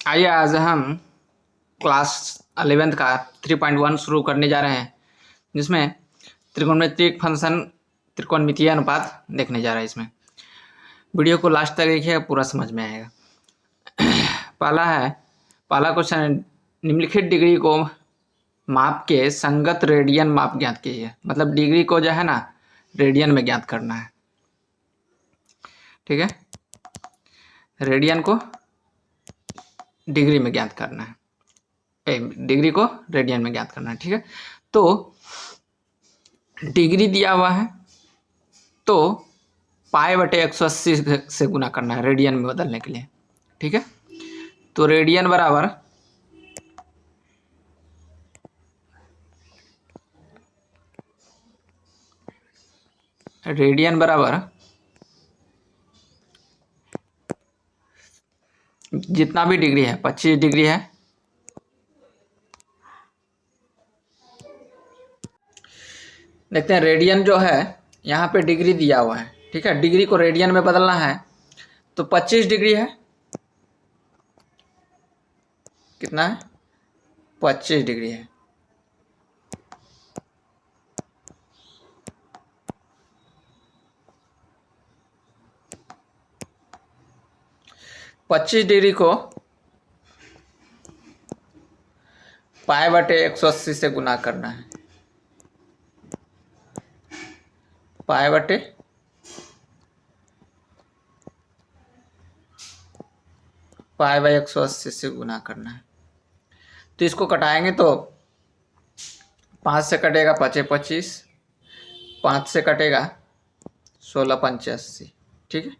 आइए आज हम क्लास 11th का 3.1 शुरू करने जा रहे हैं, जिसमें त्रिकोणमितीय फंक्शन त्रिकोणमितीय अनुपात देखने जा रहे हैं। इसमें वीडियो को लास्ट तक देखिए, पूरा समझ में आएगा। पहला क्वेश्चन, निम्नलिखित डिग्री को माप के संगत रेडियन माप ज्ञात कीजिए। मतलब डिग्री को जो है ना रेडियन में ज्ञात करना है। ठीक है, रेडियन को डिग्री में ज्ञात करना है, डिग्री को रेडियन में ज्ञात करना है। ठीक है, तो डिग्री दिया हुआ है तो π/180 से गुना करना है रेडियन में बदलने के लिए। ठीक है, तो रेडियन बराबर जितना भी डिग्री है, 25 डिग्री है, देखते हैं रेडियन जो है यहाँ पे डिग्री दिया हुआ है। ठीक है, डिग्री को रेडियन में बदलना है तो 25 डिग्री है, कितना है 25 डिग्री है। पच्चीस डिग्री को π/180 से गुना करना है। π/180 से गुना करना है। तो इसको कटाएंगे तो 5 से कटेगा 5 25, 5 से कटेगा 16 85। ठीक है,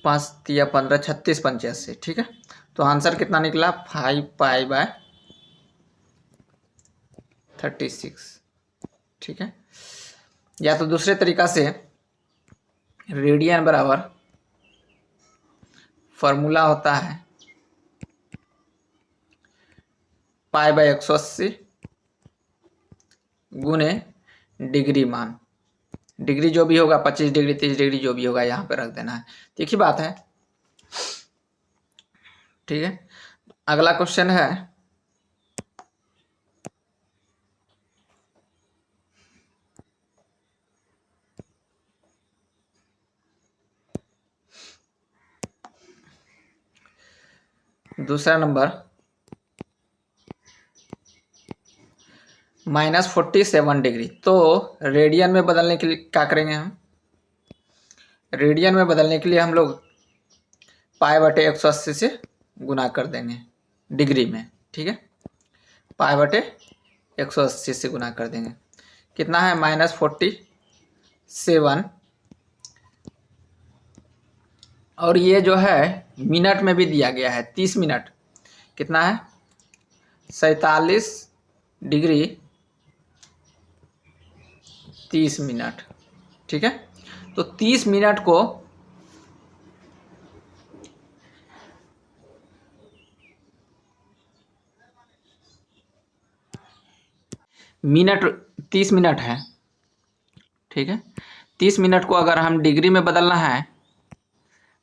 5 या 15 36 85। ठीक है, तो आंसर कितना निकला 5π/36। ठीक है, या तो दूसरे तरीका से रेडियन बराबर फॉर्मूला होता है π/180 गुने डिग्री मान। डिग्री जो भी होगा 25 डिग्री 30 डिग्री जो भी होगा यहाँ पे रख देना है। ठीक ही बात है। ठीक है, अगला क्वेश्चन है दूसरा नंबर, -47 डिग्री। तो रेडियन में बदलने के लिए क्या करेंगे हम? रेडियन में बदलने के लिए हम लोग π/180 से गुना कर देंगे डिग्री में। ठीक है, π/180 से गुना कर देंगे, कितना है -47। और ये जो है मिनट में भी दिया गया है 30 मिनट। कितना है 47 डिग्री 30 मिनट। ठीक है, तो 30 मिनट को मिनट 30 मिनट है। ठीक है, 30 मिनट को अगर हम डिग्री में बदलना है,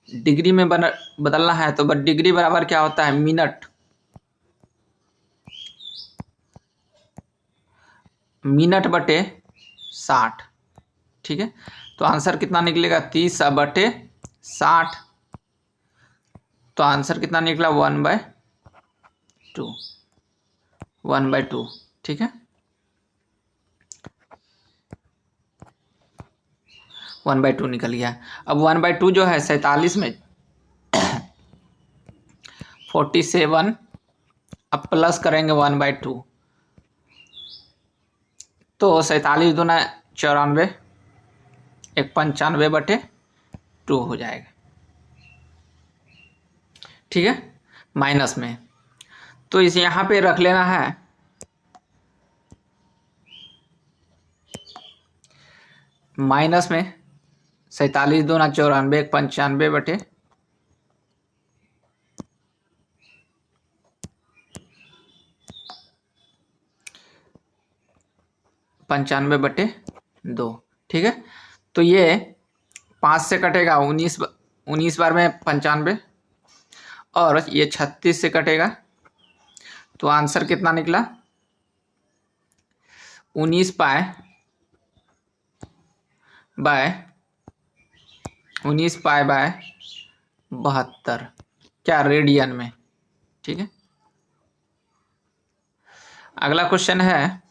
डिग्री में बदलना है तो डिग्री बराबर क्या होता है मिनट, मिनट बटे 60। ठीक है, तो आंसर कितना निकलेगा 30/60। तो आंसर कितना निकला 1/2, 1/2। ठीक है, 1/2 निकल गया। अब 1/2 जो है 47 में 47, अब प्लस करेंगे 1/2 तो 47 दूना 94, 95/2 हो जाएगा। ठीक है, माइनस में तो इसे यहाँ पे रख लेना है माइनस में 47 दूना 94, 95/2 95/2। ठीक है, तो ये 5 से कटेगा 19 बार में 95, और ये 36 से कटेगा, तो आंसर कितना निकला 19 पाई बाय 72, क्या रेडियन में। ठीक है, अगला क्वेश्चन है,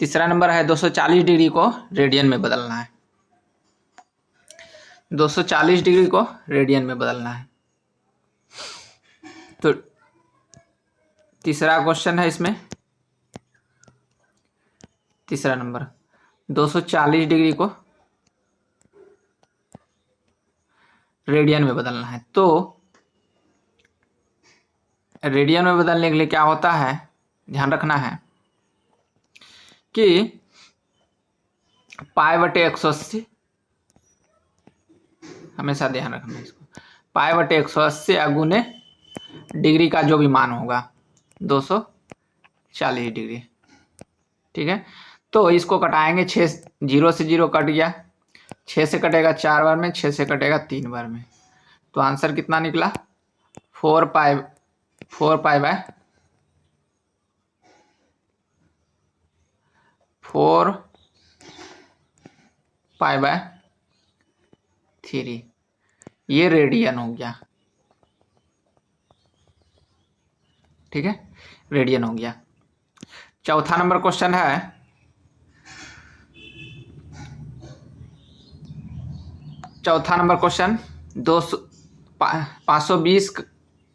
तीसरा नंबर है 240 डिग्री को रेडियन में बदलना है। 240 डिग्री को रेडियन में बदलना है। तो तीसरा क्वेश्चन है इसमें, तीसरा नंबर 240 डिग्री को रेडियन में बदलना है। तो रेडियन में बदलने के लिए क्या होता है, ध्यान रखना है कि पाई बटे 180, हमेशा ध्यान रखना है इसको, पाई बटे 180 अगुने डिग्री का जो भी मान होगा 240 डिग्री। ठीक है, तो इसको कटाएंगे, 6 0 से 0 कट गया, 6 से कटेगा 4 बार में, 6 से कटेगा 3 बार में, तो आंसर कितना निकला 4 पाई बाय 4 पाई बाय 3, ये रेडियन हो गया। ठीक है, रेडियन हो गया। चौथा नंबर क्वेश्चन है, चौथा नंबर क्वेश्चन 520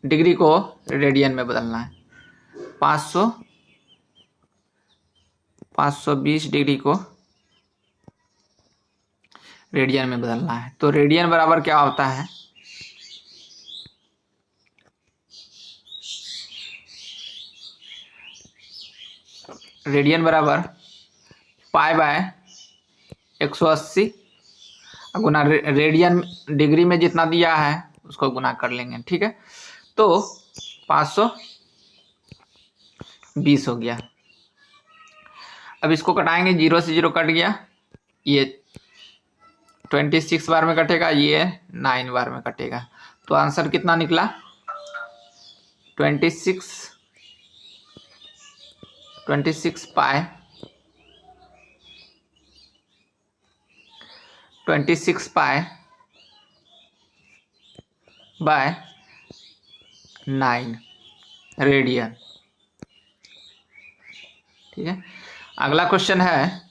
डिग्री को रेडियन में बदलना है। 520 डिग्री को रेडियन में बदलना है। तो रेडियन बराबर क्या होता है, रेडियन बराबर pi by 180 Guna radian degree में जितना दिया है उसको गुना कर लेंगे। ठीक है, तो 520 हो गया। अब इसको कटाएंगे, 0 से 0 कट गया, ये 26 बार में कटेगा, ये 9 बार में कटेगा, तो आंसर कितना निकला 26 पाई 26 पाई बाय 9 रेडियन। ठीक है, अगला क्वेश्चन है,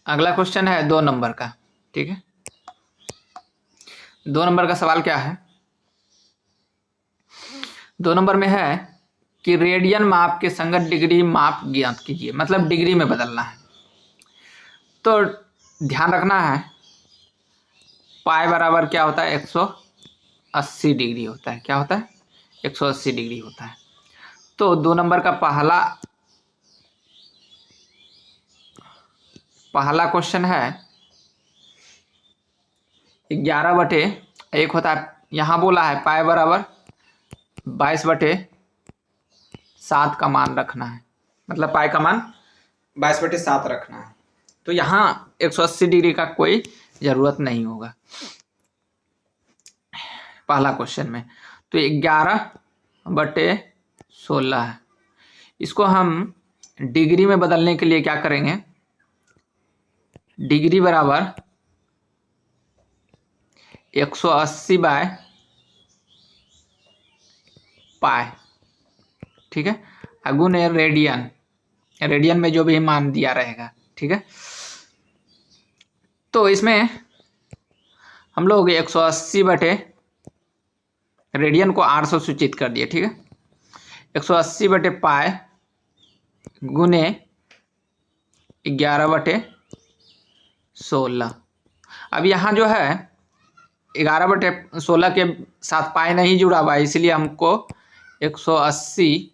अगला क्वेश्चन है 2 नंबर का। ठीक है, 2 नंबर का सवाल क्या है, 2 नंबर में है कि रेडियन माप के संगत डिग्री माप ज्ञात कीजिए, मतलब डिग्री में बदलना है। तो ध्यान रखना है, पाई बराबर क्या होता है 180 डिग्री होता है। क्या होता है 180 डिग्री होता है। तो 2 नंबर का पहला क्वेश्चन है 11/1 होता है, यहाँ बोला है पाई बराबर 22/7 का मान रखना है, मतलब पाई का मान 22/7 रखना है। तो यहाँ 180 डिग्री का कोई जरूरत नहीं होगा पहला क्वेश्चन में। तो 11/16 है। इसको हम डिग्री में बदलने के लिए क्या करेंगे, डिग्री बराबर 180 बाय पाई। ठीक है, अगुण रेडियन, रेडियन में जो भी मान दिया रहेगा। ठीक है, तो इसमें हम लोग 180/, रेडियन को आर से सूचित कर दिए, ठीक है। 180 बटे पाई गुने 11/16। अब यहाँ जो है 11/16 के साथ पाई नहीं जुड़ा हुआ है, इसलिए हमको 180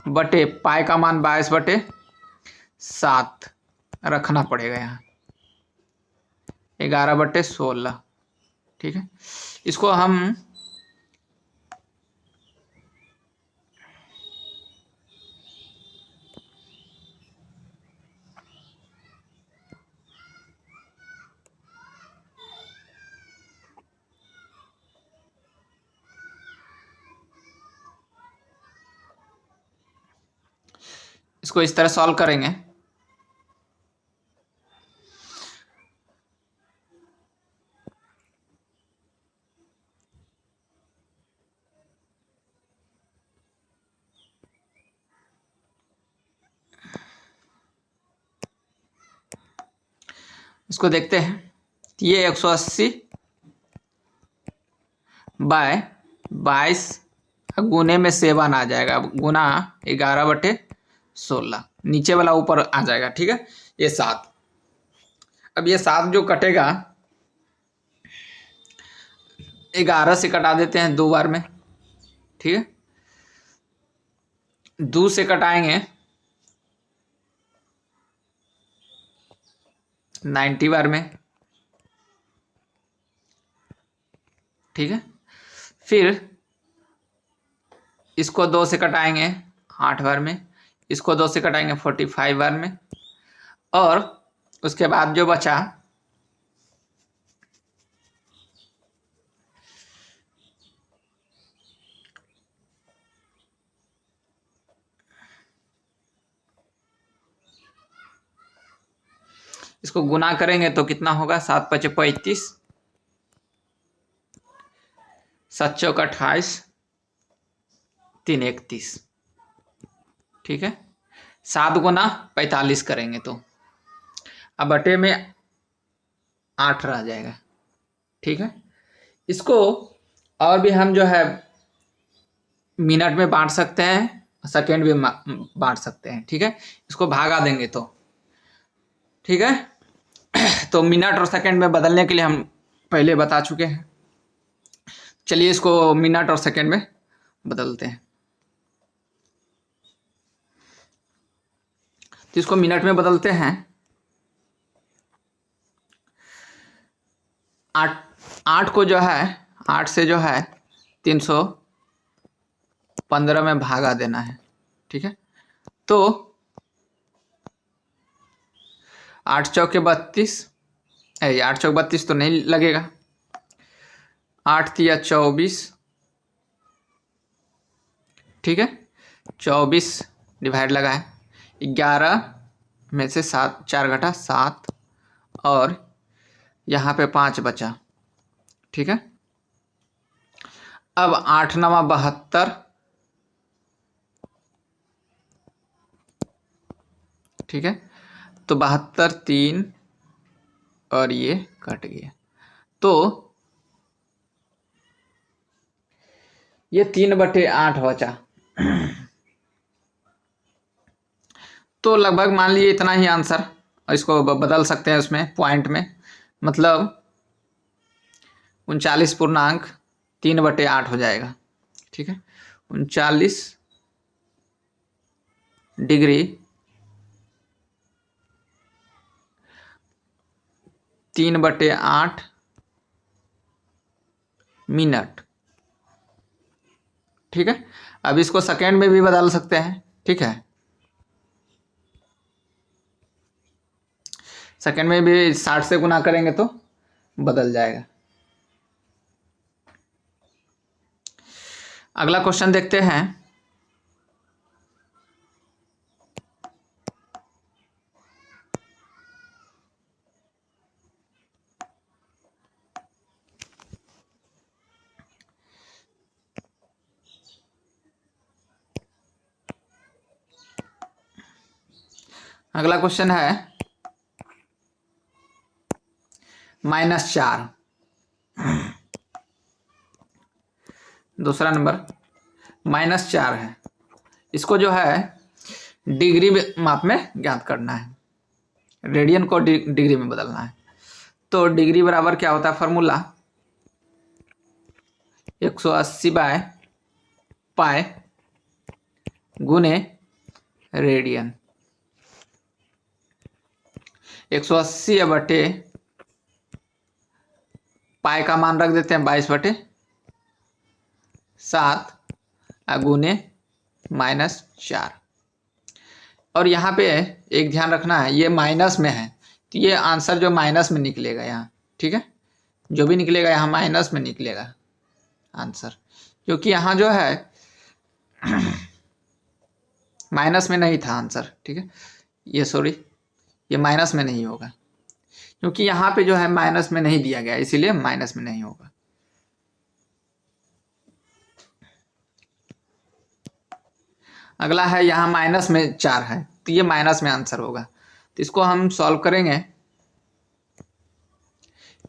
बटे पाई का मान 22/7 रखना पड़ेगा यहाँ, 11/16, ठीक है। इसको हम इसको इस तरह सॉल्व करेंगे। इसको देखते हैं, ये 180 बाय 22 गुने में 7 आ जाएगा, गुना 11/16, नीचे वाला ऊपर आ जाएगा, ठीक है। ये 7, अब ये 7 जो कटेगा 11 से कटा देते हैं 2 बार में, ठीक है। 2 से कटाएंगे 90 बार में, ठीक है। फिर इसको 2 से कटाएंगे 8 बार में, इसको 2 से कटाएंगे 45 बार में, और उसके बाद जो बचा इसको गुना करेंगे तो कितना होगा, 7×5 = 35, 7×4 = 28, 3 × 31, ठीक है। 7 गुना 45 करेंगे तो अब बटे में 8 रह जाएगा, ठीक है। इसको और भी हम जो है मिनट में बांट सकते हैं, सेकेंड में बांट सकते हैं, ठीक है। इसको भागा देंगे तो, ठीक है। तो मिनट और सेकेंड में बदलने के लिए हम पहले बता चुके हैं, चलिए इसको मिनट और सेकेंड में बदलते हैं। तो इसको मिनट में बदलते हैं। 8 को जो है 8 से जो है 315 में भागा देना है, ठीक है। तो 8×4 = 32, 8×4 = 32 तो नहीं लगेगा, 8×3 = 24, ठीक है। 24 डिवाइड लगा है, 11 में से 7 4 घटा 7, और यहाँ पे 5 बचा, ठीक है। अब 8 × 9 = 72, ठीक है। तो 72 3 और ये कट गया, तो ये 3/8 बचा। तो लगभग मान लीजिए इतना ही आंसर, इसको बदल सकते हैं उसमें पॉइंट में, मतलब 39.3/8 हो जाएगा, ठीक है। 39 डिग्री 3/8 मिनट, ठीक है। अब इसको सेकेंड में भी बदल सकते हैं, ठीक है। सेकेंड में भी 60 से गुना करेंगे तो बदल जाएगा। अगला क्वेश्चन देखते हैं। अगला क्वेश्चन है -4। दूसरा नंबर -4 है। इसको जो है डिग्री माप में ज्ञात करना है, रेडियन को डिग्री में बदलना है। तो डिग्री बराबर क्या होता है फॉर्मूला, 180/π गुने रेडियन। 180 पाई का मान रख देते हैं 22/7 गुने -4। और यहाँ पे एक ध्यान रखना है, ये माइनस में है तो ये आंसर जो माइनस में निकलेगा यहाँ, ठीक है, जो भी निकलेगा यहाँ माइनस में निकलेगा आंसर, क्योंकि यहाँ जो है माइनस में नहीं था आंसर, ठीक है, ये सॉरी ये माइनस में नहीं होगा, क्योंकि यहाँ पे जो है माइनस में नहीं दिया गया, इसीलिए माइनस में नहीं होगा। अगला है यहाँ -4 है तो ये माइनस में आंसर होगा, तो इसको हम सॉल्व करेंगे।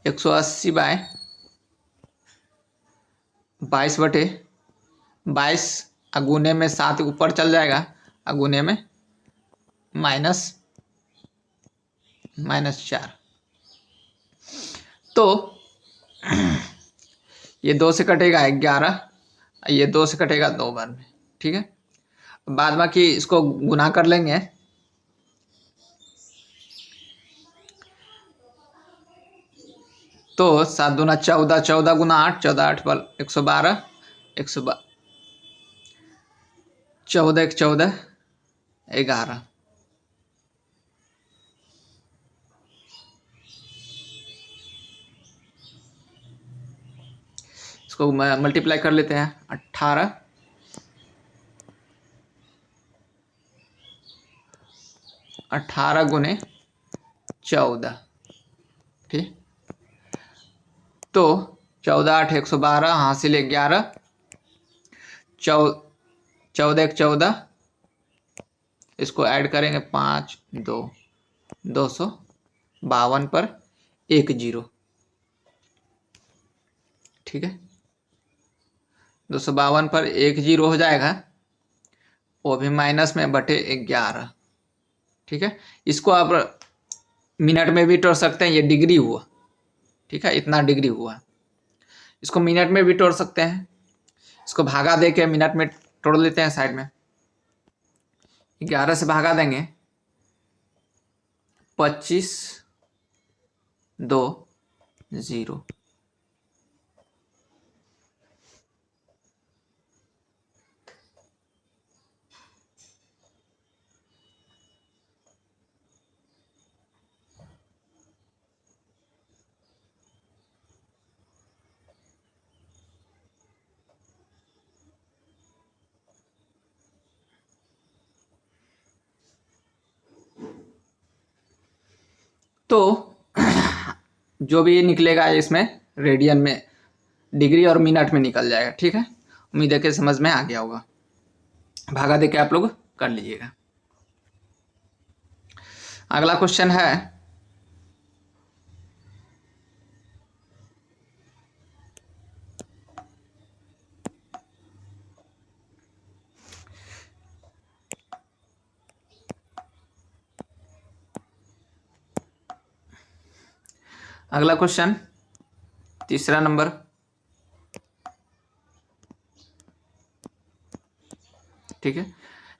180/22 अगुने में 7 ऊपर चल जाएगा, अगुने में -4। तो ये 2 से कटेगा 11, ये 2 से कटेगा 2 बार में, ठीक है। बाद बाकी इसको गुना कर लेंगे, तो 7 दूना 14, 14 गुना 8, 14 8 बल 112, 112 14 1 14 11। इसको मल्टीप्लाई कर लेते हैं, 18 गुने 14, ठीक। तो 14 8 112, हासिल 11, 14 1 14, इसको ऐड करेंगे 5 2, 252 पर 1 0, ठीक है। 252 पर 1 0 हो जाएगा, वो भी माइनस में बटे 11, ठीक है। इसको आप मिनट में भी तोड़ सकते हैं, ये डिग्री हुआ, ठीक है, इतना डिग्री हुआ। इसको मिनट में भी तोड़ सकते हैं, इसको भागा दे के मिनट में तोड़ लेते हैं साइड में। 11 से भागा देंगे 25 2 0, तो जो भी निकलेगा इसमें रेडियन में, डिग्री और मिनट में निकल जाएगा, ठीक है। उम्मीद है कि समझ में आ गया होगा, भागा दे के आप लोग कर लीजिएगा। अगला क्वेश्चन है, अगला क्वेश्चन तीसरा नंबर, ठीक है।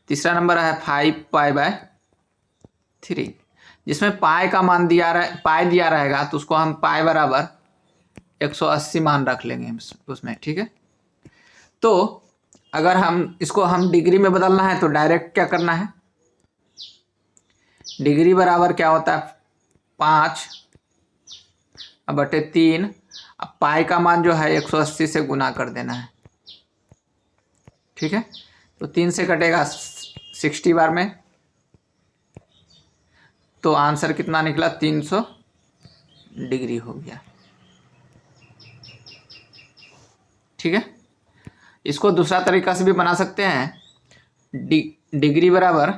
तीसरा नंबर है 5π/3, जिसमें पाई का मान दिया रहे, पाई दिया रहेगा तो उसको हम पाई बराबर 180 मान रख लेंगे उसमें, ठीक है। तो अगर हम डिग्री में बदलना है तो डायरेक्ट क्या करना है, डिग्री बराबर क्या होता है 5/3, अब पाई का मान जो है 180 से गुना कर देना है, ठीक है। तो 3 से कटेगा 60 बार में, तो आंसर कितना निकला 300 डिग्री हो गया, ठीक है। इसको दूसरा तरीका से भी बना सकते हैं, डिग्री बराबर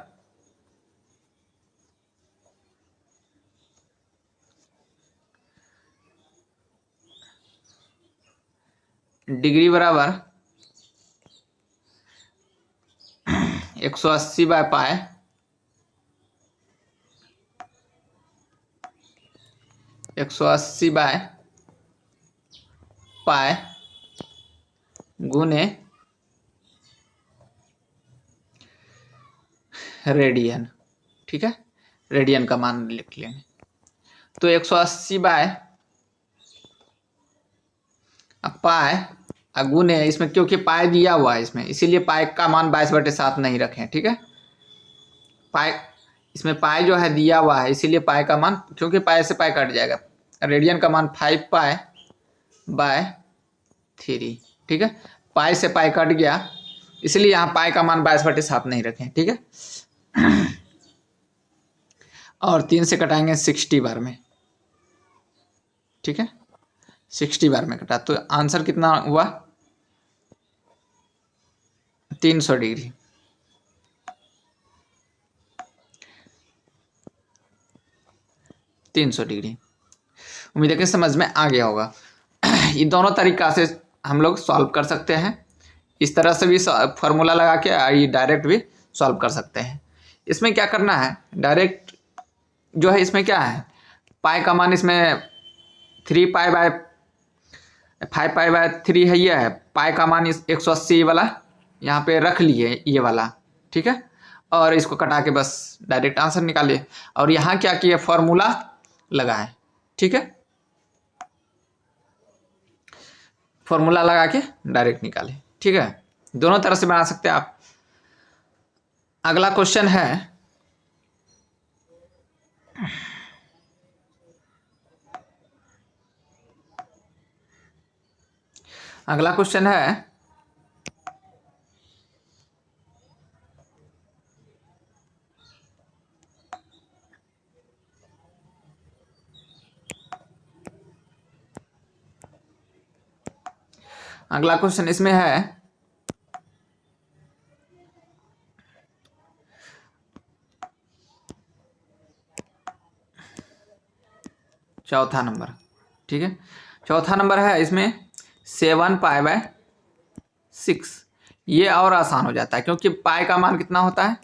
180 बाय पाए 180 बाय पाए गुने रेडियन। ठीक है, रेडियन का मान लिख लेंगे। तो 180 बाय पाए गुने, इसमें क्योंकि पाए दिया हुआ है इसमें, इसीलिए पाए का मान 22/7 नहीं रखें। ठीक है, पाए इसमें पाए जो है दिया हुआ है, इसीलिए पाए का मान, क्योंकि पाए से पाए कट जाएगा। रेडियन का मान 5 पाए बाय 3। ठीक है, पाए से पाए कट गया, इसलिए यहाँ पाए का मान 22/7 नहीं रखें। ठीक है, और 3 से कटाएंगे 60 बार में। ठीक है, 60 बार में कटा तो आंसर कितना हुआ? 300 डिग्री। उम्मीद है कि समझ में आ गया होगा। ये दोनों तरीका से हम लोग सॉल्व कर सकते हैं। इस तरह से भी फार्मूला लगा के ये डायरेक्ट भी सॉल्व कर सकते हैं। इसमें क्या करना है, डायरेक्ट जो है इसमें क्या है, पाई का मान इसमें 3 पाई बाय 5 पाई बाय 3 है, ये है पाई का मान इस 180 वाला यहाँ पे रख लिए, ये वाला। ठीक है, और इसको कटा के बस डायरेक्ट आंसर निकालिए। और यहाँ क्या किए, फॉर्मूला लगाए। ठीक है, फॉर्मूला लगा के डायरेक्ट निकाले। ठीक है, दोनों तरह से बना सकते हैं आप। अगला क्वेश्चन है, अगला क्वेश्चन है अगला क्वेश्चन इसमें है चौथा नंबर। ठीक है, चौथा नंबर है इसमें 7 पाई बाय 6। ये और आसान हो जाता है, क्योंकि पाई का मान कितना होता है,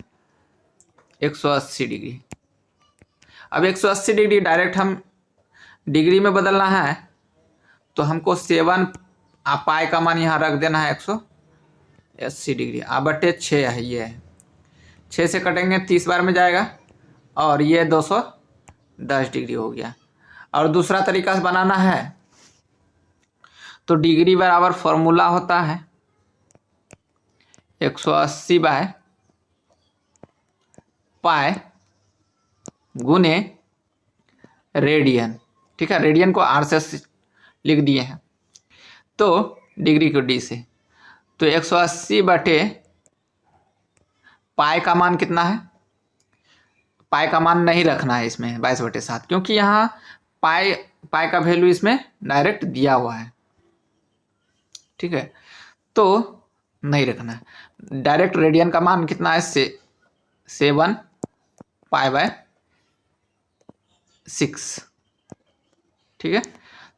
180 डिग्री। अब 180 डिग्री डायरेक्ट हम डिग्री में बदलना है, तो हमको 7 पाई का मान यहाँ रख देना है 180 डिग्री। बटे 6 है, ये है 6 से कटेंगे 30 बार में जाएगा, और ये 210 डिग्री हो गया। और दूसरा तरीका से बनाना है तो डिग्री बराबर फॉर्मूला होता है 180 बाय पाई गुने रेडियन। ठीक है, रेडियन को आर से लिख दिए हैं, तो डिग्री को डी से। तो 180 बटे पाई का मान कितना है, पाई का मान नहीं रखना है इसमें 22/7, क्योंकि यहाँ पाई का वैल्यू इसमें डायरेक्ट दिया हुआ है। ठीक है, तो नहीं रखना है। डायरेक्ट रेडियन का मान कितना है, 7 पाई बाय 6। ठीक है,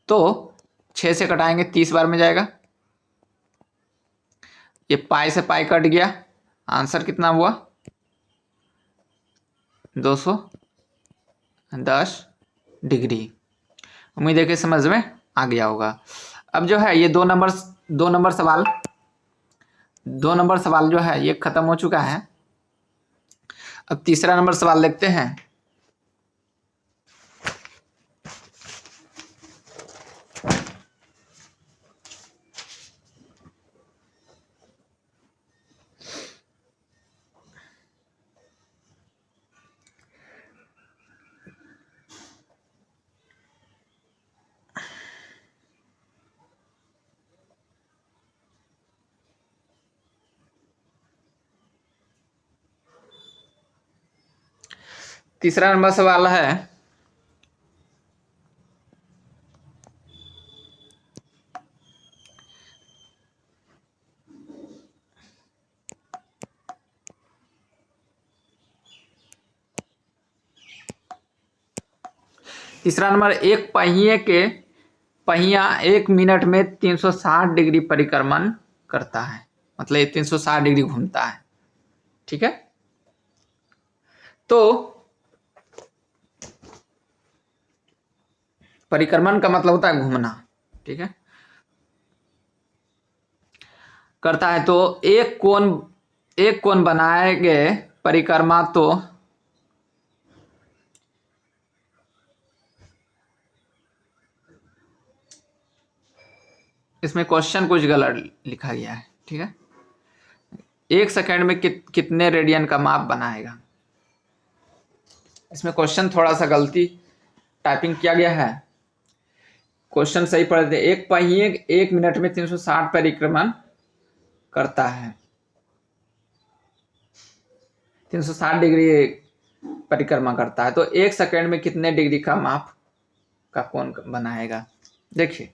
तो 6 से कटाएंगे 30 बार में जाएगा, ये पाई से पाई कट गया, आंसर कितना हुआ, 210 डिग्री। उम्मीद है कि समझ में आ गया होगा। अब जो है ये दो नंबर सवाल जो है ये खत्म हो चुका है। अब तीसरा नंबर सवाल देखते हैं। तीसरा नंबर सवाल है, एक पहिया 1 मिनट में 360 डिग्री परिक्रमण करता है, मतलब ये 360 डिग्री घूमता है। ठीक है। तो परिक्रमण का मतलब होता है घूमना, ठीक है, करता है। तो एक कोण बनाएंगे परिक्रमा, तो इसमें क्वेश्चन कुछ गलत लिखा गया है, ठीक है। 1 सेकंड में कितने रेडियन का माप बनाएगा, इसमें क्वेश्चन थोड़ा सा गलती टाइपिंग किया गया है। क्वेश्चन सही पढ़ दे। एक पहिए 1 मिनट में 360 परिक्रमण करता है, 360 डिग्री परिक्रमा करता है, तो 1 सेकंड में कितने डिग्री का माप का कोण बनाएगा। देखिए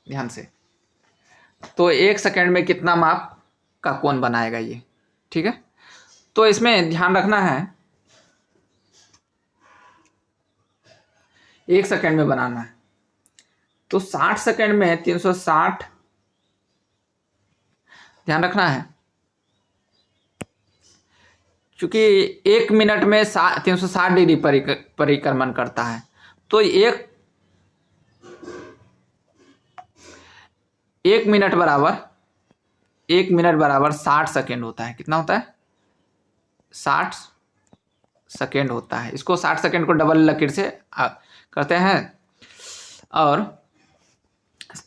ध्यान से, तो 1 सेकंड में कितना माप का कोण बनाएगा ये, ठीक है। तो इसमें ध्यान रखना है 1 सेकंड में बनाना है, तो 60 सेकंड में 360, ध्यान रखना है क्योंकि 1 मिनट में 360 डिग्री परिक्रमण करता है, तो एक मिनट बराबर 60 सेकेंड होता है। कितना होता है? 60 सेकेंड होता है। इसको 60 सेकेंड को डबल लकीर से करते हैं, और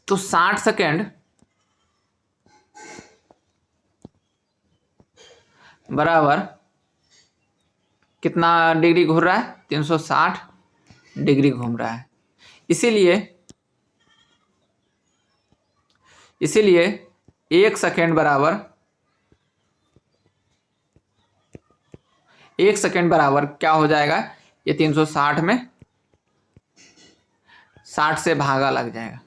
तो 60 सेकेंड बराबर कितना डिग्री घूम रहा है? 360 डिग्री घूम रहा है। इसीलिए 1 सेकेंड बराबर क्या हो जाएगा? ये 360 में 60 से भागा लग जाएगा,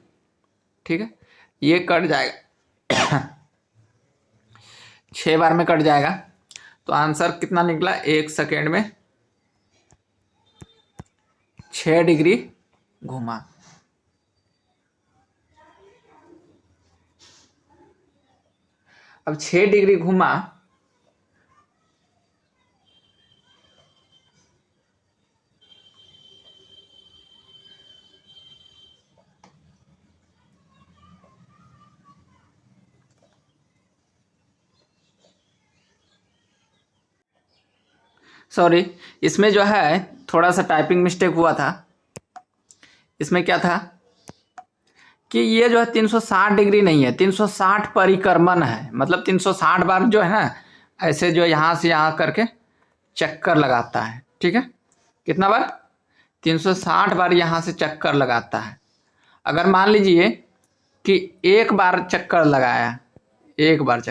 ठीक है, ये कट जाएगा 6 बार में कट जाएगा। तो आंसर कितना निकला? 1 सेकेंड में 6 डिग्री घूमा। अब 6 डिग्री घूमा, सॉरी, इसमें जो है थोड़ा सा टाइपिंग मिस्टेक हुआ था। इसमें क्या था कि ये जो है 360 डिग्री नहीं है, 360 परिक्रमण है। मतलब 360 बार जो है ना, ऐसे जो यहाँ से यहाँ करके चक्कर लगाता है, ठीक है। कितना बार? 360 बार यहाँ से चक्कर लगाता है। अगर मान लीजिए कि एक बार चक्कर लगाया, एक बार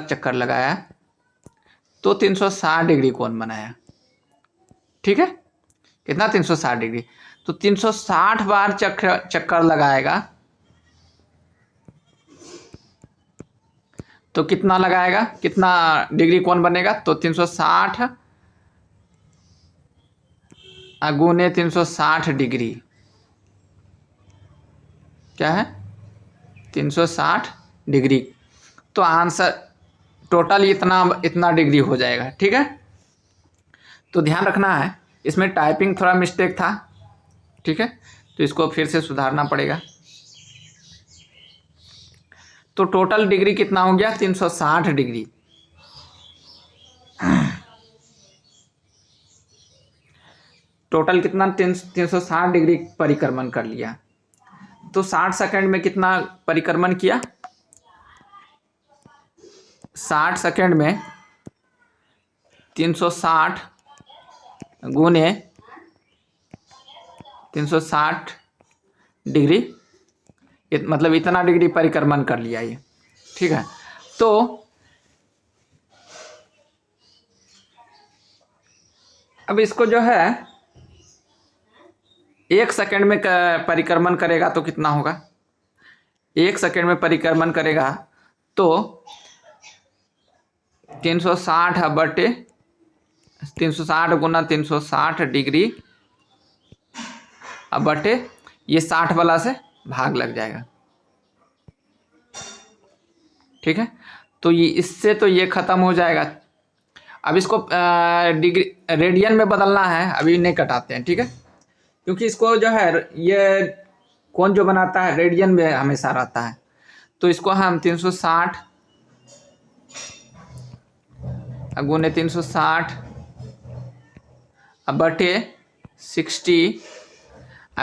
चक्कर लगाया तो 360 डिग्री कोण बनाया, ठीक है। कितना? 360 डिग्री। तो 360 बार चक्कर लगाएगा तो कितना लगाएगा, कितना डिग्री कोण बनेगा? तो 360 गुने 360 डिग्री क्या है? 360 डिग्री। तो आंसर टोटल इतना डिग्री हो जाएगा, ठीक है। तो ध्यान रखना है, इसमें टाइपिंग थोड़ा मिस्टेक था, ठीक है, तो इसको फिर से सुधारना पड़ेगा। तो टोटल डिग्री कितना हो गया? 360 डिग्री। टोटल कितना? 360 डिग्री परिक्रमण कर लिया। तो 60 सेकंड में कितना परिक्रमण किया? 60 सेकंड में 360 गुने 360 डिग्री, मतलब इतना डिग्री परिक्रमण कर लिया ये, ठीक है। तो अब इसको जो है 1 सेकंड में परिक्रमण करेगा तो कितना होगा? 1 सेकंड में परिक्रमण करेगा तो 360 बटे 360 गुना 360 डिग्री अब बटे ये 60 वाला से भाग लग जाएगा, ठीक है। तो ये इससे तो ये खत्म हो जाएगा। अब इसको डिग्री रेडियन में बदलना है, अभी नहीं कटाते हैं, ठीक है, क्योंकि इसको जो है ये कौन जो बनाता है रेडियन में हमेशा रहता है। तो इसको हम 360 गुने 360 बटे 60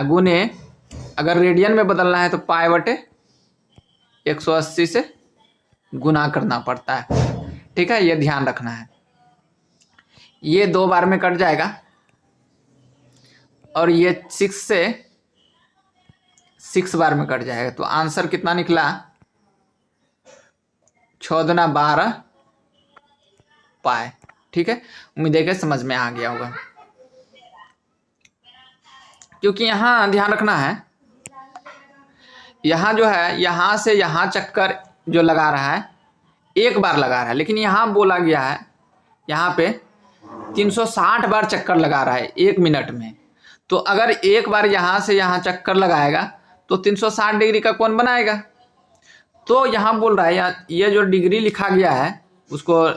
गुने, अगर रेडियन में बदलना है तो पाई बटे 180 से गुना करना पड़ता है, ठीक है, ये ध्यान रखना है। ये 2 बार में कट जाएगा और ये 6 से 6 बार में कट जाएगा। तो आंसर कितना निकला, 6 दूना 12 पाई, ठीक है। उम्मीद है कि समझ में आ गया होगा, क्योंकि यहाँ ध्यान रखना है, यहाँ जो है यहाँ से यहाँ चक्कर जो लगा रहा है एक बार लगा रहा है, लेकिन यहाँ बोला गया है यहाँ पे 360 बार चक्कर लगा रहा है 1 मिनट में। तो अगर एक बार यहाँ से यहाँ चक्कर लगाएगा तो 360 डिग्री का कोण बनाएगा। तो यहाँ बोल रहा है ये जो डिग्री लिखा गया है उसको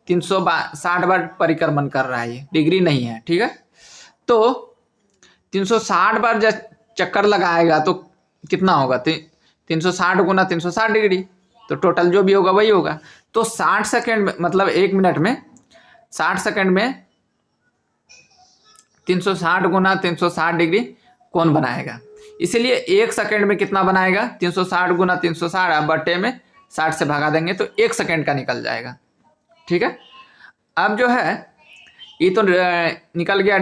360 बार परिक्रमण कर रहा है, ये डिग्री नहीं है, ठीक है। तो 360 बार जब चक्कर लगाएगा तो कितना होगा, 360 गुना 360 डिग्री, तो टोटल जो भी होगा वही होगा। तो 60 सेकेंड में, मतलब 1 मिनट में 60 सेकेंड में 360 गुना 360 डिग्री कौन बनाएगा। इसीलिए 1 सेकेंड में कितना बनाएगा, 360 गुना 360 बटे में 60 से भगा देंगे तो 1 सेकेंड का निकल जाएगा, ठीक है। अब जो है ये तो निकल गया,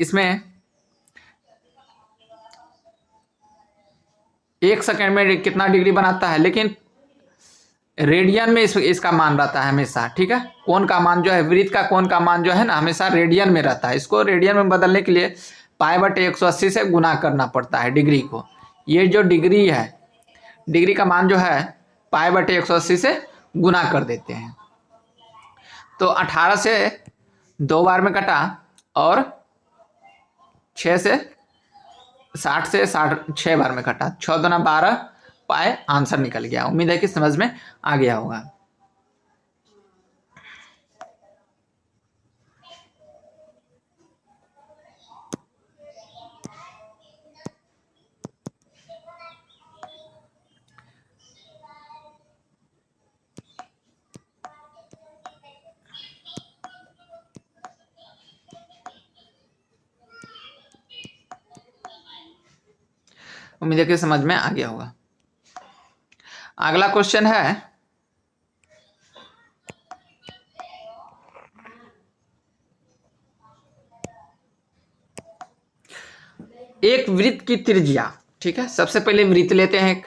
इसमें 1 सेकेंड में कितना डिग्री बनाता है, लेकिन रेडियन में इसका मान रहता है हमेशा, ठीक है। कोण का मान जो है, वृत्त का कोण का मान जो है ना हमेशा रेडियन में रहता है। इसको रेडियन में बदलने के लिए पाई बटे 180 से गुना करना पड़ता है डिग्री को। ये जो डिग्री है, डिग्री का मान जो है पाई बटे 180 से गुना कर देते हैं। तो 18 से 2 बार में कटा और 6 से 60 से 6 बार में कटा, 6 दूना 12 पाए, आंसर निकल गया। उम्मीद है कि समझ में आ गया होगा। उम्मीद है कि समझ में आ गया होगा। अगला क्वेश्चन है, एक वृत्त की त्रिज्या, ठीक है। सबसे पहले वृत्त लेते हैं,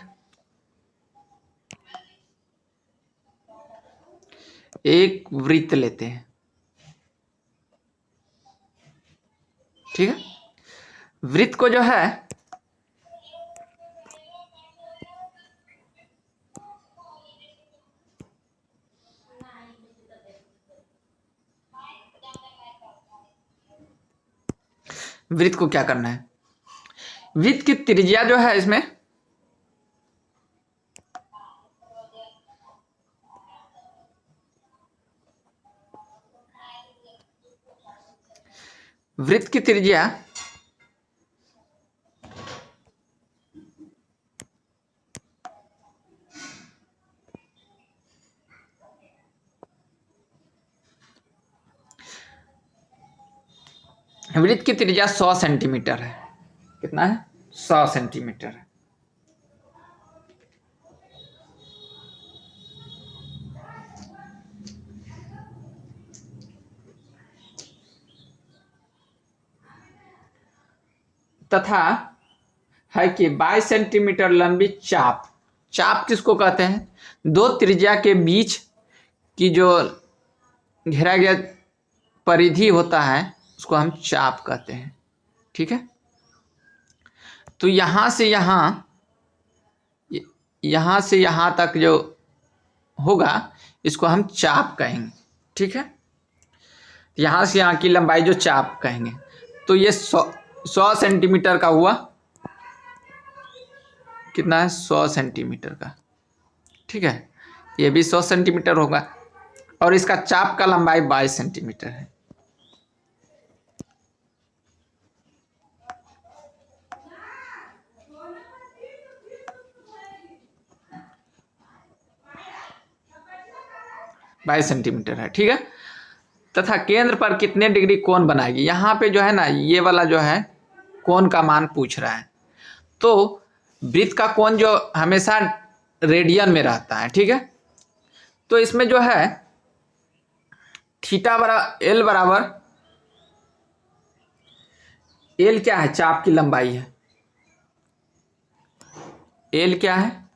एक वृत्त लेते हैं, ठीक है। वृत्त को जो है वृत्त को क्या करना है, वृत्त की त्रिज्या जो है इसमें वृत्त की त्रिज्या वृत्त की त्रिज्या 100 सेंटीमीटर है। कितना है, 100 सेंटीमीटर है। तथा है कि 22 सेंटीमीटर लंबी चाप, चाप किसको कहते हैं, दो त्रिज्या के बीच की जो घेरा गया परिधि होता है उसको हम चाप कहते हैं, ठीक है। तो यहाँ से यहाँ तक जो होगा इसको हम चाप कहेंगे, ठीक है। यहाँ से यहाँ की लंबाई जो चाप कहेंगे। तो ये 100 सेंटीमीटर का हुआ, कितना है, 100 सेंटीमीटर का, ठीक है। ये भी 100 सेंटीमीटर होगा और इसका चाप का लंबाई 22 सेंटीमीटर है। बाईस सेंटीमीटर है, ठीक है। तथा केंद्र पर कितने डिग्री कोण बनाएगी। यहाँ पे जो है ना, ये वाला जो है कोण का मान पूछ रहा है। तो वृत्त का कोण जो हमेशा रेडियन में रहता है, ठीक है। तो इसमें जो है थीटा बराबर एल बराबर, एल क्या है, चाप की लंबाई है। एल क्या है,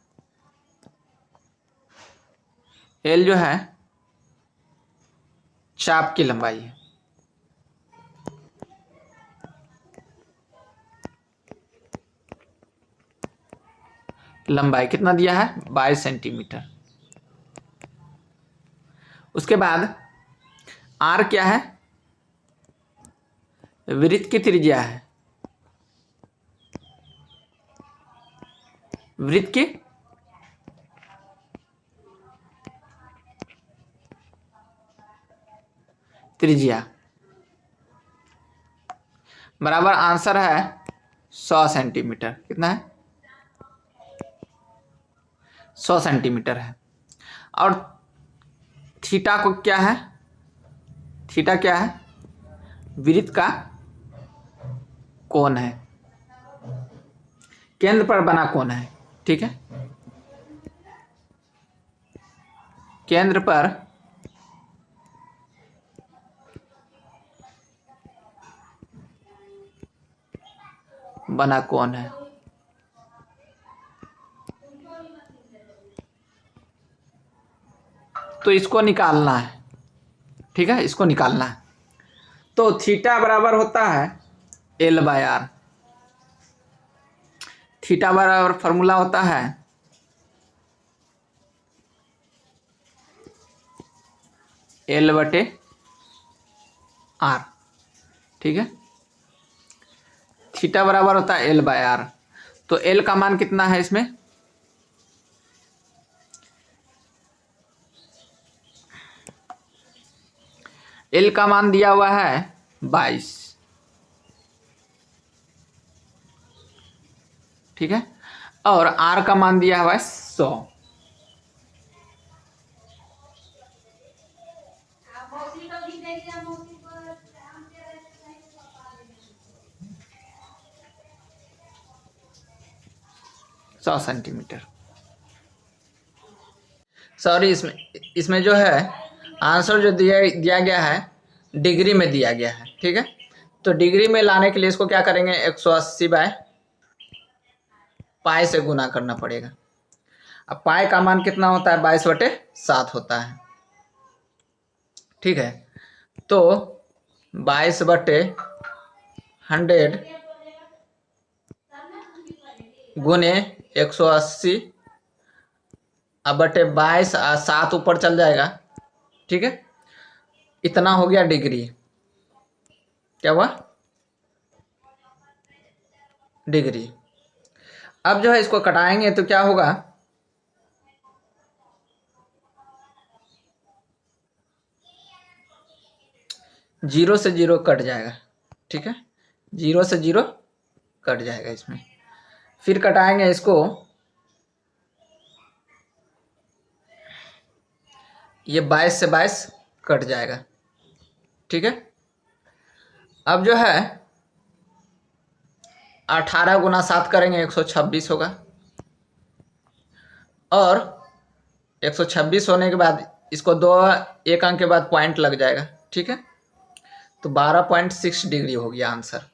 एल जो है चाप की लंबाई है। लंबाई कितना दिया है, 22 सेंटीमीटर। उसके बाद आर क्या है, वृत्त की त्रिज्या है। वृत्त की त्रिज्या बराबर, आंसर है 100 सेंटीमीटर। कितना है, 100 सेंटीमीटर है। और थीटा को क्या है, थीटा क्या है, वृत्त का कोण है, केंद्र पर बना कोण है, ठीक है। केंद्र पर बना कोण है। तो इसको निकालना है, ठीक है, इसको निकालना है। तो थीटा बराबर होता है एल बाय आर। थीटा बराबर फॉर्मूला होता है एल बटे आर, ठीक है। थीटा बराबर होता है एल बाय आर। तो एल का मान कितना है इसमें, एल का मान दिया हुआ है 22, ठीक है। और आर का मान दिया हुआ है 100। सौ सेंटीमीटर। सॉरी, इसमें जो है आंसर जो दिया गया है डिग्री में दिया गया है, ठीक है। तो डिग्री में लाने के लिए इसको क्या करेंगे, 180 बाय पाई से गुना करना पड़ेगा। अब पाई का मान कितना होता है, 22/7 होता है, ठीक है। तो 22/100 गुने 180 अब बटे 22, 7 ऊपर चल जाएगा, ठीक है। इतना हो गया डिग्री। क्या हुआ, डिग्री। अब जो है इसको कटाएंगे तो क्या होगा, जीरो से जीरो कट जाएगा, ठीक है। जीरो से जीरो कट जाएगा इसमें। फिर कटाएंगे इसको, ये 22 से 22 कट जाएगा, ठीक है। अब जो है 18 गुना 7 करेंगे 126 होगा। और 126 होने के बाद इसको दो एक अंक के बाद पॉइंट लग जाएगा, ठीक है। तो 12.6 डिग्री हो गया आंसर।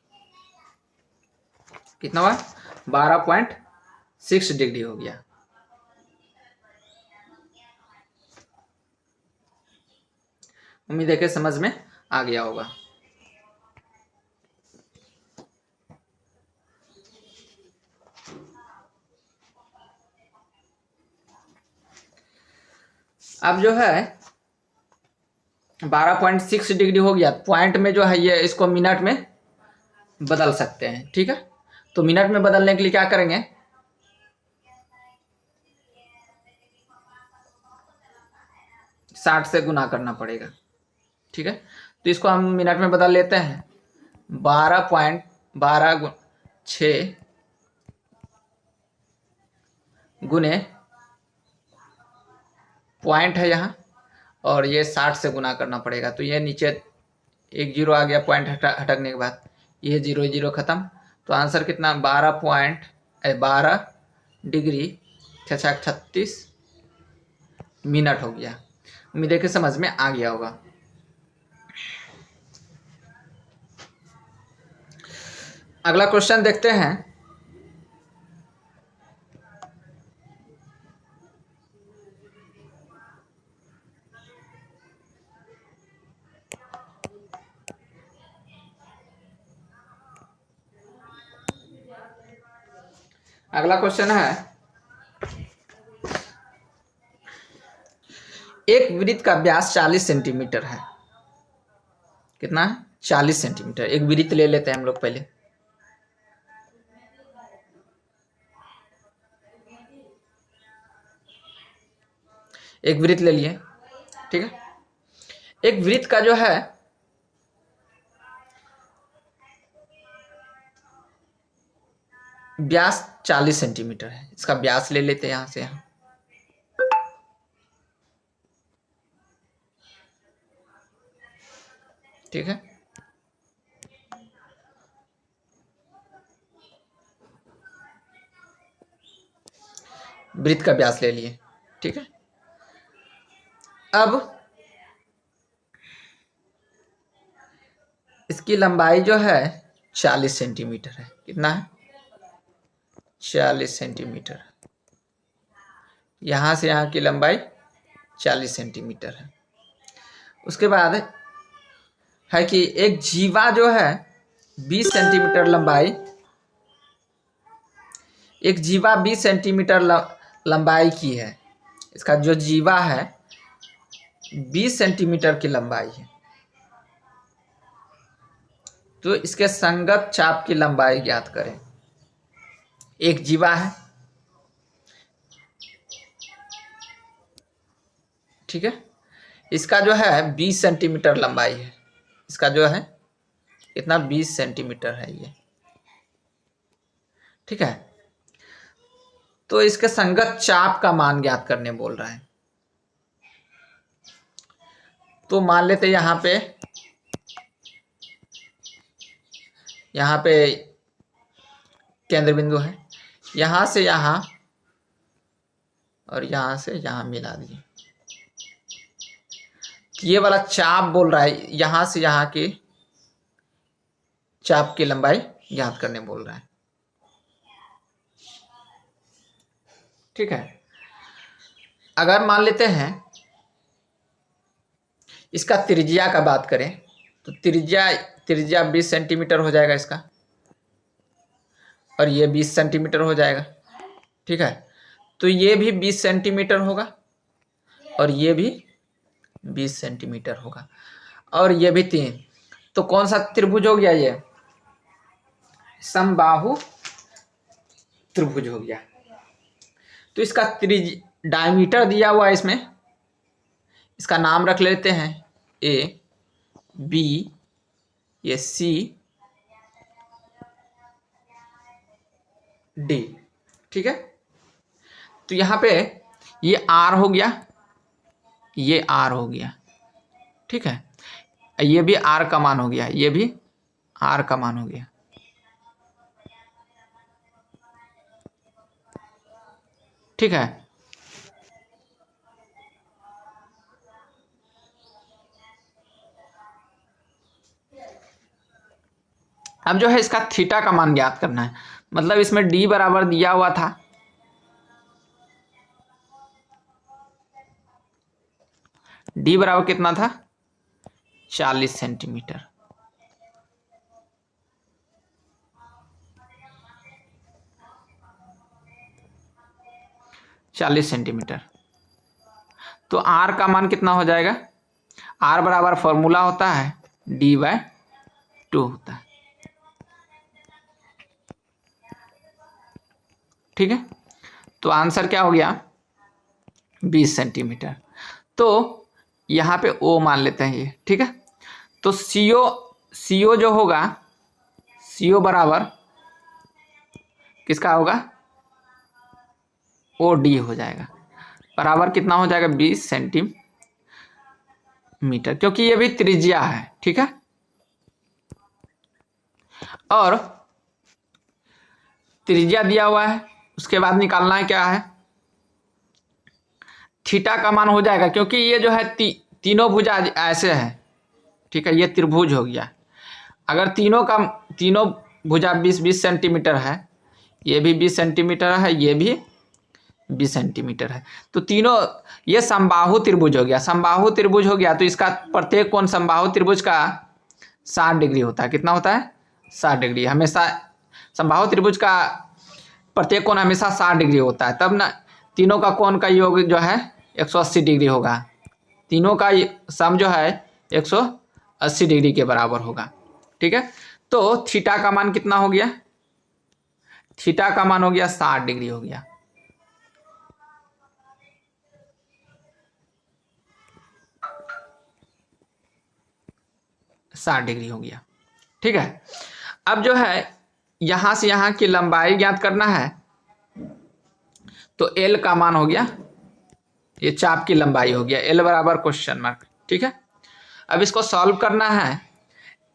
कितना हुआ, 12.6 डिग्री हो गया। उम्मीद है कि समझ में आ गया होगा। अब जो है 12.6 डिग्री हो गया। पॉइंट में जो है ये इसको मिनट में बदल सकते हैं, ठीक है। तो मिनट में बदलने के लिए क्या करेंगे, 60 से गुना करना पड़ेगा। ठीक है, तो इसको हम मिनट में बदल लेते हैं। 12.12 गुने पॉइंट है यहाँ, और ये 60 से गुना करना पड़ेगा। तो ये नीचे एक जीरो आ गया पॉइंट हटकने के बाद, ये जीरो जीरो खत्म। तो आंसर कितना, 12 डिग्री 36 मिनट हो गया। उम्मीद है कि समझ में आ गया होगा। अगला क्वेश्चन देखते हैं। अगला क्वेश्चन है, एक वृत्त का व्यास 40 सेंटीमीटर है। कितना है, 40 सेंटीमीटर। एक वृत्त ले लेते हैं हम लोग पहले। एक वृत्त ले लिए, ठीक है। एक वृत्त का जो है व्यास 40 सेंटीमीटर है। इसका व्यास ले लेते हैं यहां से यहाँ। ठीक है, वृत्त का व्यास ले लिए। ठीक है, अब इसकी लंबाई जो है 40 सेंटीमीटर है। कितना है, 40 सेंटीमीटर। यहाँ से यहाँ की लंबाई 40 सेंटीमीटर है। उसके बाद है कि एक जीवा जो है 20 सेंटीमीटर लंबाई, एक जीवा 20 सेंटीमीटर लंबाई की है। इसका जो जीवा है 20 सेंटीमीटर की लंबाई है। तो इसके संगत चाप की लंबाई ज्ञात करें। एक जीवा है, ठीक है, इसका जो है 20 सेंटीमीटर लंबाई है। इसका जो है कितना, 20 सेंटीमीटर है ये। ठीक है, तो इसके संगत चाप का मान ज्ञात करने बोल रहा है। तो मान लेते यहाँ पे केंद्र बिंदु है, यहाँ से यहाँ और यहाँ से यहाँ मिला दिए। ये वाला चाप बोल रहा है, यहाँ से यहाँ की चाप की लंबाई ज्ञात करने बोल रहा है। ठीक है, अगर मान लेते हैं इसका त्रिज्या का बात करें तो त्रिज्या 20 सेंटीमीटर हो जाएगा इसका, और ये 20 सेंटीमीटर हो जाएगा। ठीक है, तो ये भी 20 सेंटीमीटर होगा और ये भी 20 सेंटीमीटर होगा, और ये भी 3। तो कौन सा त्रिभुज हो गया, ये समबाहु त्रिभुज हो गया। तो इसका डायमीटर दिया हुआ है इसमें, इसका नाम रख लेते हैं ए बी, ये सी डी। ठीक है, तो यहाँ पे ये आर हो गया, ये आर हो गया। ठीक है, ये भी आर का मान हो गया, ये भी आर का मान हो गया। ठीक है, अब जो है इसका थीटा का मान ज्ञात करना है। मतलब इसमें डी बराबर दिया हुआ था, डी बराबर कितना था, 40 सेंटीमीटर। तो आर का मान कितना हो जाएगा, आर बराबर फॉर्मूला होता है D/2 होता है। ठीक है, तो आंसर क्या हो गया, 20 सेंटीमीटर। तो यहाँ पे ओ मान लेते हैं ये, ठीक है। तो CO जो होगा, CO बराबर किसका होगा, OD हो जाएगा, बराबर कितना हो जाएगा 20 सेंटीमीटर, क्योंकि ये भी त्रिज्या है, ठीक है। और त्रिज्या दिया हुआ है, उसके बाद निकालना है क्या है, थीटा का मान हो जाएगा, क्योंकि ये जो है तीनों भुजा ऐसे है, ठीक है। ये त्रिभुज हो गया, अगर तीनों भुजा 20-20 सेंटीमीटर है, ये भी 20 सेंटीमीटर है, ये भी 20 सेंटीमीटर है, तो तीनों ये समबाहु त्रिभुज हो गया। समबाहु त्रिभुज हो गया तो इसका प्रत्येक कोण समबाहु त्रिभुज का 60 डिग्री होता है। कितना होता है, 60 डिग्री। हमेशा समबाहु त्रिभुज का प्रत्येक कोण हमेशा 60 डिग्री होता है, तब ना तीनों का कोण का योग जो है 180 डिग्री होगा। तीनों का सम जो है 180 डिग्री के बराबर होगा, ठीक है। तो थीटा का मान कितना हो गया, थीटा का मान हो गया 60 डिग्री हो गया। साठ डिग्री हो गया, ठीक है। अब जो है यहां से यहां की लंबाई ज्ञात करना है, तो L का मान हो गया, ये चाप की लंबाई हो गया, L बराबर क्वेश्चन मार्क, ठीक है। अब इसको सॉल्व करना है,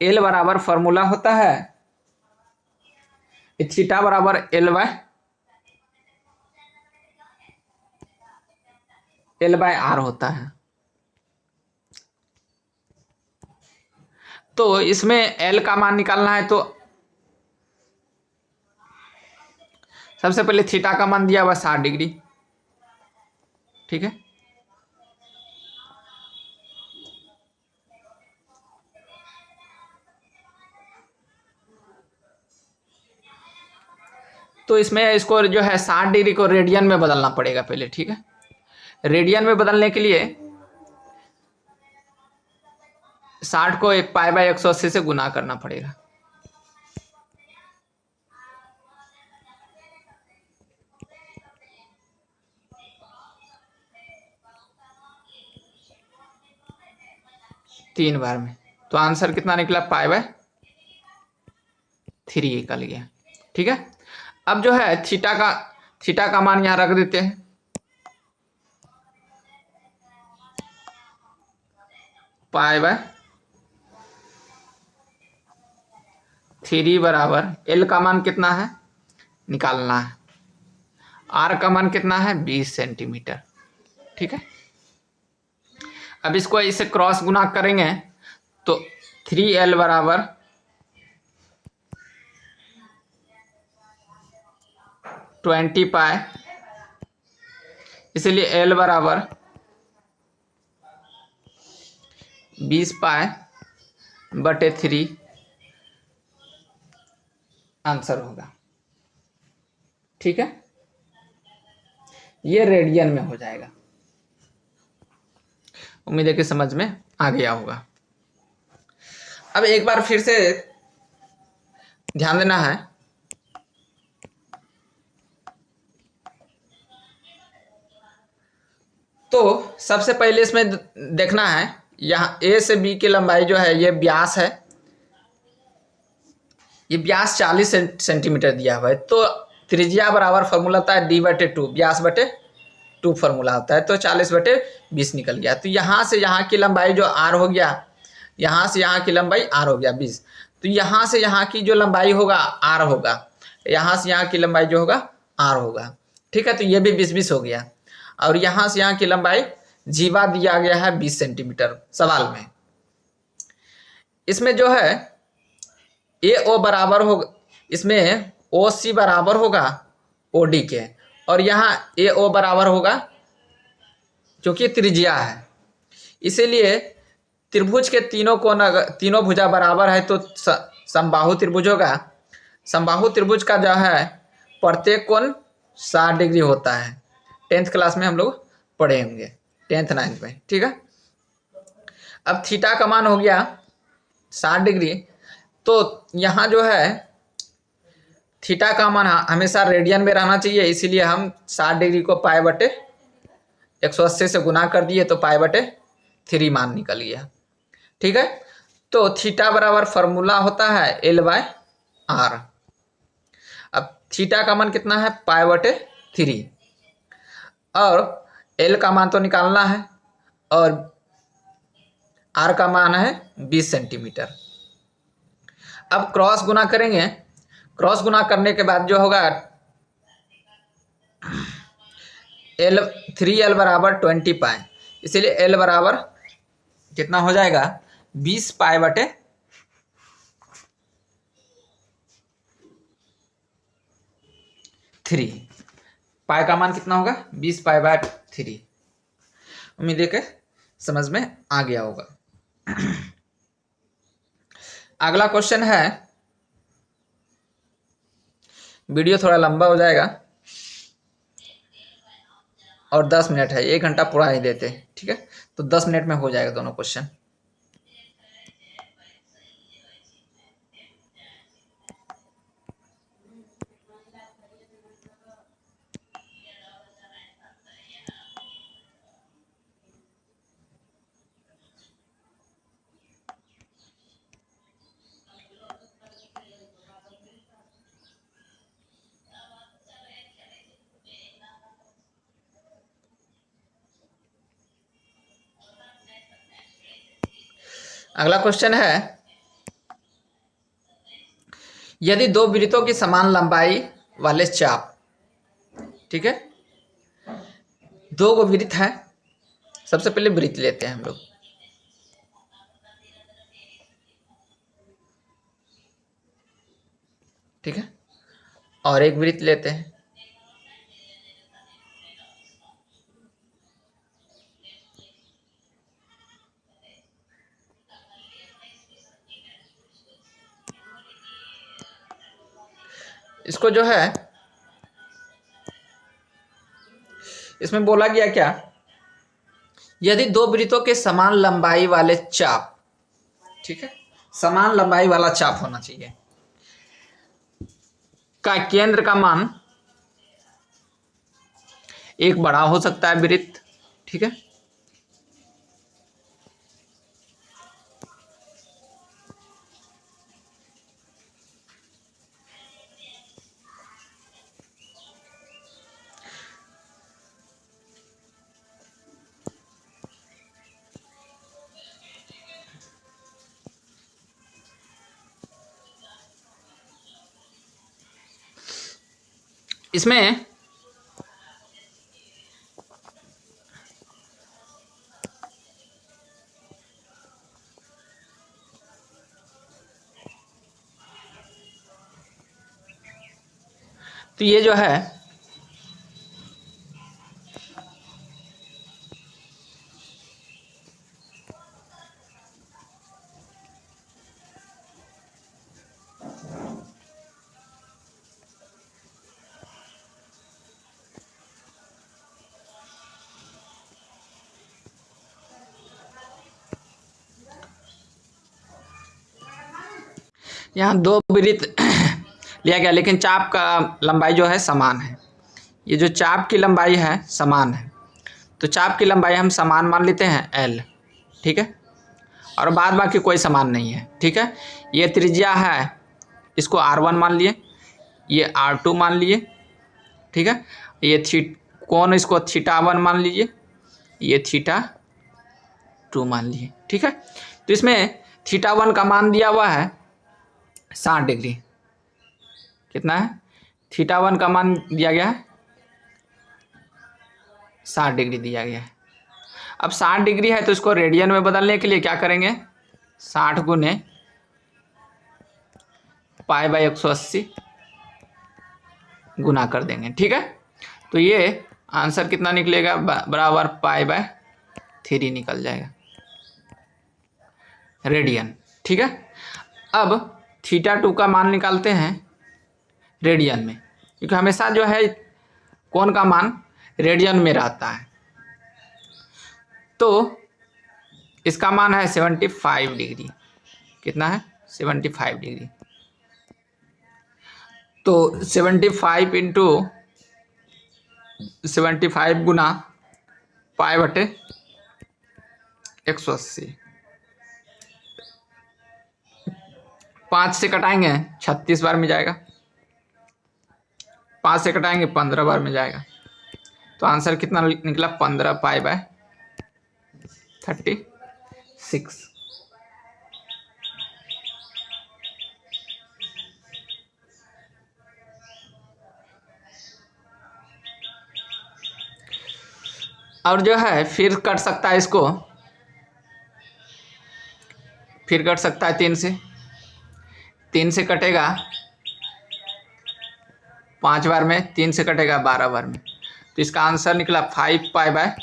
L बराबर फॉर्मूला होता है थीटा बराबर L/R होता है। तो इसमें L का मान निकालना है, तो सबसे पहले थीटा का मान दिया हुआ 60 डिग्री, ठीक है। तो इसमें इसको जो है 60 डिग्री को रेडियन में बदलना पड़ेगा पहले, ठीक है। रेडियन में बदलने के लिए 60 को एक π/180 से गुना करना पड़ेगा। तीन बार में, तो आंसर कितना निकला, π/3 निकल गया, ठीक है। अब जो है थीटा का मान यहां रख देते हैं, π/3 बराबर L का मान कितना है निकालना है, R का मान कितना है 20 सेंटीमीटर, ठीक है। अब इसको इसे क्रॉस गुना करेंगे तो 3L बराबर 20 पाई, इसलिए L बराबर 20 π/3 आंसर होगा, ठीक है। ये रेडियन में हो जाएगा। उम्मीद है कि समझ में आ गया होगा। अब एक बार फिर से ध्यान देना है, तो सबसे पहले इसमें देखना है, यहाँ A से B की लंबाई जो है ये व्यास है, ये व्यास 40 सेंटीमीटर दिया हुआ है, तो त्रिज्या बराबर फॉर्मूला होता है D/2, व्यास/2 फॉर्मूला होता है, तो 40/20 निकल गया। तो यहाँ से यहाँ की लंबाई जो R हो गया, यहाँ से यहाँ की लंबाई R हो गया 20, तो यहाँ से यहाँ की जो लंबाई होगा R होगा, यहाँ से यहाँ की लंबाई जो होगा R होगा, ठीक है। तो ये भी 20-20 हो गया, और यहाँ से यहाँ की लंबाई जीवा दिया गया है 20 सेंटीमीटर सवाल में। इसमें जो है AO बराबर होगा, इसमें OC बराबर होगा OD के, और यहाँ AO बराबर होगा, क्योंकि त्रिज्या है, इसीलिए त्रिभुज के तीनों भुजा बराबर है तो समबाहु त्रिभुज होगा। समबाहु त्रिभुज का जो है प्रत्येक कोण 60 डिग्री होता है, 10th क्लास में हम लोग पढ़े होंगे, 10th 9th में, ठीक है। अब थीटा का मान हो गया 60 डिग्री, तो यहाँ जो है थीटा का मान हमेशा रेडियन में रहना चाहिए, इसीलिए हम 60 डिग्री को π/180 से गुना कर दिए, तो π/3 3 मान निकल गया। ठीक है, तो थीटा बराबर फॉर्मूला होता है L/R। अब थीटा का मान कितना है, π/3, और L का मान तो निकालना है, और R का मान है 20 सेंटीमीटर। अब क्रॉस गुना करेंगे, क्रॉस गुना करने के बाद जो होगा L बराबर 20 पाई, इसीलिए L बराबर कितना हो जाएगा, 20 π/3। पाई का मान कितना होगा, 20 π/3। उम्मीद है कि समझ में आ गया होगा। अगला क्वेश्चन है, वीडियो थोड़ा लंबा हो जाएगा और 10 मिनट है, 1 घंटा पूरा ही देते हैं। ठीक है, तो 10 मिनट में हो जाएगा दोनों क्वेश्चन। अगला क्वेश्चन है, यदि दो वृत्तों की समान लंबाई वाले चाप, ठीक है, दो गो वृत्त है, सबसे पहले वृत्त लेते हैं हम लोग। ठीक है, और एक वृत्त लेते हैं। इसको जो है, इसमें बोला गया क्या, यदि दो वृत्तों के समान लंबाई वाले चाप, ठीक है, समान लंबाई वाला चाप होना चाहिए, का केंद्र का मान एक बड़ा हो सकता है वृत्त। ठीक है, इसमें तो ये जो है, यहाँ दो वृत्त लिया गया, लेकिन चाप का लंबाई जो है समान है। ये जो चाप की लंबाई है समान है, तो चाप की लंबाई हम समान मान लेते हैं L। ठीक है, और बाद बाकी कोई समान नहीं है। ठीक है, ये त्रिज्या है, इसको R1 मान लिए, ये R2 मान लिए। ठीक है, ये कोण, इसको θ1 मान लीजिए, ये θ2 मान लिए। ठीक है, तो इसमें θ1 का मान दिया हुआ है 60 डिग्री। कितना है, θ1 का मान दिया गया है 60 डिग्री दिया गया है। अब 60 डिग्री है तो इसको रेडियन में बदलने के लिए क्या करेंगे, 60 गुने π/180 गुना कर देंगे। ठीक है, तो ये आंसर कितना निकलेगा, बराबर π/3 निकल जाएगा, रेडियन। ठीक है, अब θ2 का मान निकालते हैं रेडियन में, क्योंकि हमेशा जो है कोण का मान रेडियन में रहता है। तो इसका मान है 75 डिग्री। कितना है, 75 डिग्री। तो 75 इंटू 75 गुना π/3 180। 5 से कटाएंगे 36 बार में जाएगा, 5 से कटाएंगे 15 बार में जाएगा। तो आंसर कितना निकला? 15 पाई बाय 36। और जो है फिर कट सकता है इसको, फिर कट सकता है 3 से। 3 से कटेगा 5 बार में, 3 से कटेगा 12 बार में। तो इसका आंसर निकला 5 पाई बाय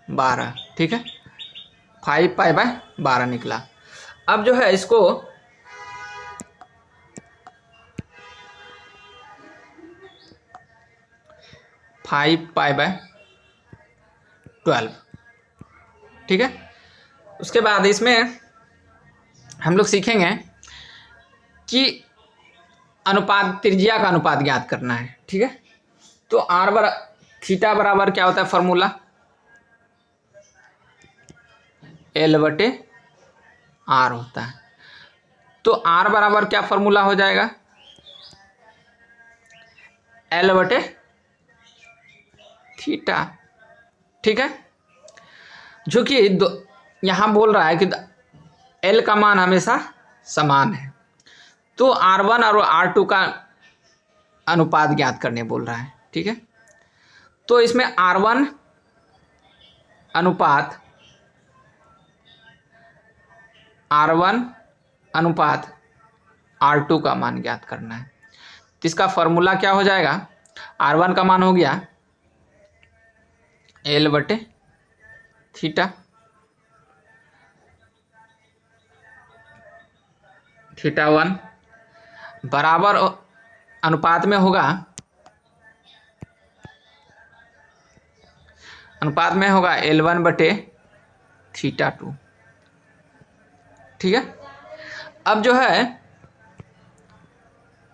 12। ठीक है, 5 पाई बाय 12 निकला। अब जो है इसको फाइव पाई बाय 12। ठीक है, उसके बाद इसमें हम लोग सीखेंगे कि अनुपात, त्रिज्या का अनुपात ज्ञात करना है। ठीक है, तो थीटा बराबर क्या होता है? फॉर्मूला L/R होता है। तो R बराबर क्या फॉर्मूला हो जाएगा? L/θ। ठीक है, जो कि यहां बोल रहा है कि L का मान हमेशा समान है, तो R1 और R2 का अनुपात ज्ञात करने बोल रहा है। ठीक है, तो इसमें R1 अनुपात R2 का मान ज्ञात करना है। तो इसका फॉर्मूला क्या हो जाएगा? R1 का मान हो गया L/θ, θ1 बराबर अनुपात में होगा L1/θ2। ठीक है, अब जो है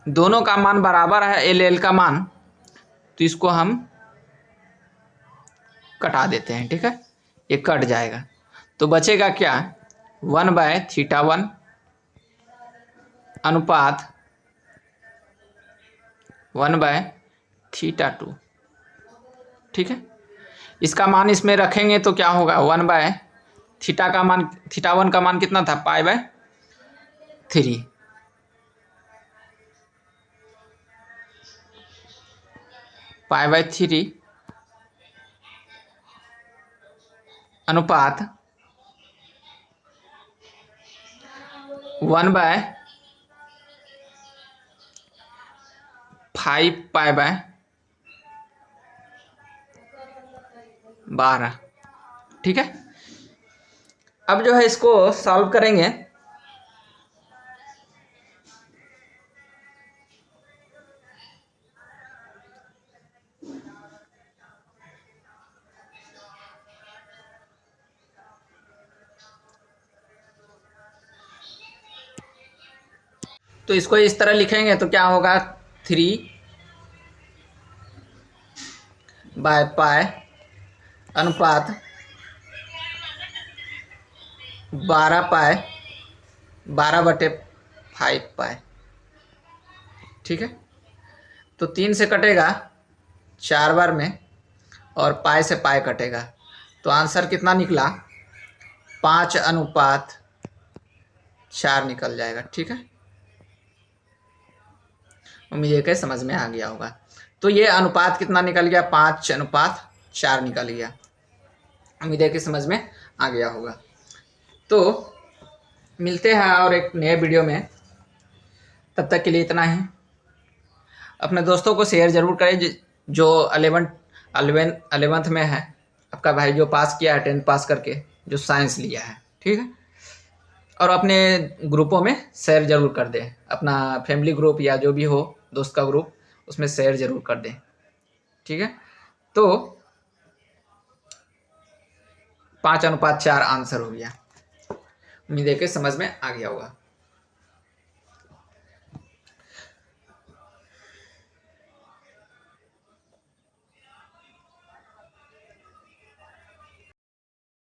दोनों का मान बराबर है, L का मान, तो इसको हम कटा देते हैं। ठीक है, ये कट जाएगा, तो बचेगा क्या? 1/θ1 अनुपात 1/θ2। ठीक है, इसका मान इसमें रखेंगे तो क्या होगा? 1/θ का मान, θ1 का मान कितना था? π/3। π/3 अनुपात 1/5π/12। ठीक है, अब जो है इसको सॉल्व करेंगे। तो इसको इस तरह लिखेंगे तो क्या होगा? 3/π अनुपात 12/5π। ठीक है, तो 3 से कटेगा 4 बार में और पाई से पाई कटेगा, तो आंसर कितना निकला? 5/4 निकल जाएगा। ठीक है, उम्मीद है कि समझ में आ गया होगा। तो ये अनुपात कितना निकल गया? 5/4 निकल गया। उम्मीद है कि समझ में आ गया होगा। तो मिलते हैं और एक नए वीडियो में, तब तक के लिए इतना ही। अपने दोस्तों को शेयर जरूर करें जो 11th में है, आपका भाई जो पास किया है 10th पास करके, जो साइंस लिया है। ठीक है, और अपने ग्रुपों में शेयर जरूर कर दें, अपना फैमिली ग्रुप या जो भी हो दोस्त का ग्रुप, उसमें शेयर जरूर कर दें। ठीक है, तो 5/4 आंसर हो गया। उम्मीद है कि समझ में आ गया होगा।